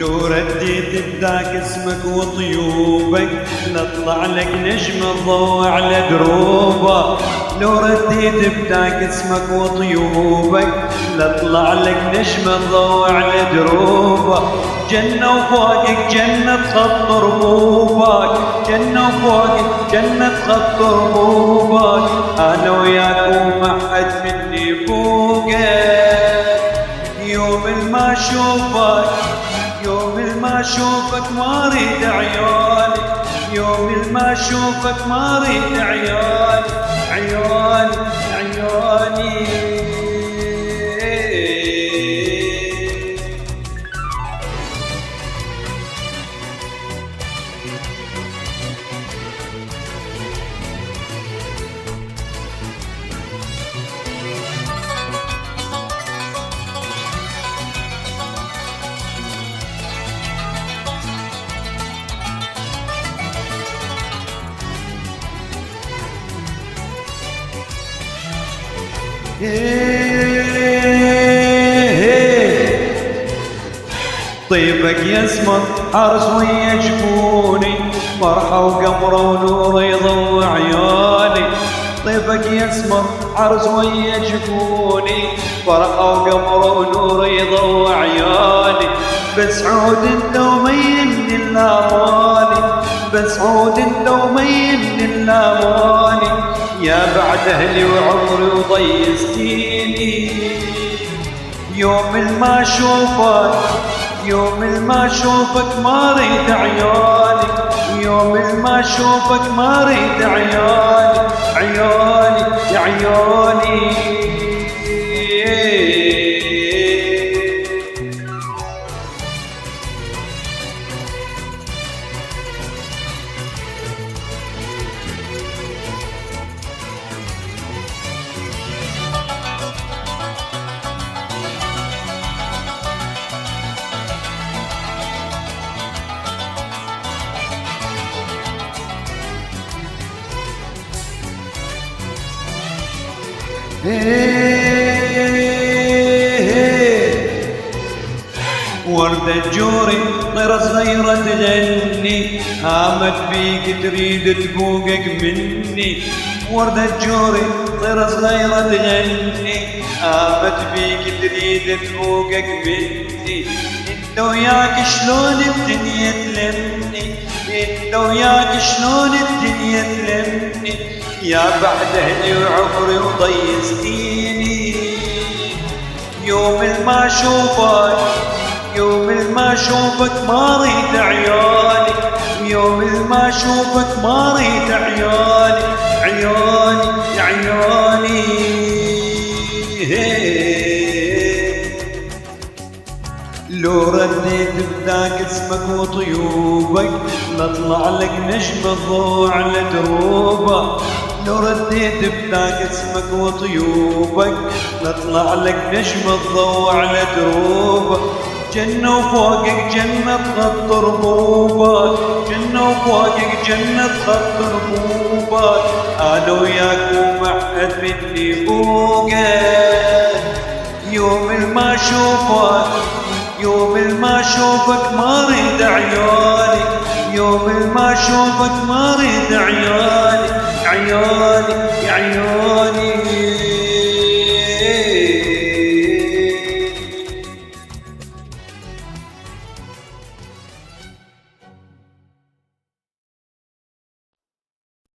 لو رديت بذاك اسمك وطيوبك لطلع لك نجم الضوء على دروبك. لو رديت بذاك اسمك وطيوبك لطلع لك نجم الضوء على دروبك. جنة وفوقك جنة خط ربوبك، جنة وفوقك جنة خط ربوبك. أنا وياك وما حد مني فوقك. يوم ما أشوفك يوم ما أشوفك ما أريد عيالي، يوم ما أشوفك ما أريد عيالي، عيالي عيالي. طيبك يسمر حرس ويا جفوني، فرحة وقمرة ونور يضوي عيالي. طيبك يسمر حرس ويا جفوني، فرحة وقمرة ونور يضوي عيالي. بس عود انت ومين الاماني، بس عود انت ومين الاماني. يا بعد اهلي وعمري وضيستيني. يوم ما اشوفك يوم ما اشوفك ما اريد عيالي، يوم ما اشوفك ما اريد عيالي، عيالي يا عيالي. وردة جوري طيرة صغيرة تغني، هامت بيك تريد تفوقك مني. وردة جوري طيرة صغيرة تغني، هامت بيك تريد تفوقك مني. انت وياك شلون الدنيا تلمني، انت وياك شلون الدنيا تلمني. يا بعد اهلي وعمري وضيستيني. يوم ما اشوفك يوم ما اشوفك ما اريد عيالي، يوم ما اشوفك ما اريد عيالي، عيالي يا عيالي. لو رديت بذاك اسمك وطيوبك لطلع لك نجم الضوء على دروبك. لو رديت بذاك اسمك وطيوبك لطلع لك نجم الضوء على دروبك. جنة وفوقك جنة خط ربوبك، جنة وفوقك جنة خط ربوبك. أنا وياك وما حد مني فوقك. يوم ما أشوفك يوم ما أشوفك ما أريد عيالي، يوم ما أشوفك ما أريد عيالي، عيالي يا عيالي.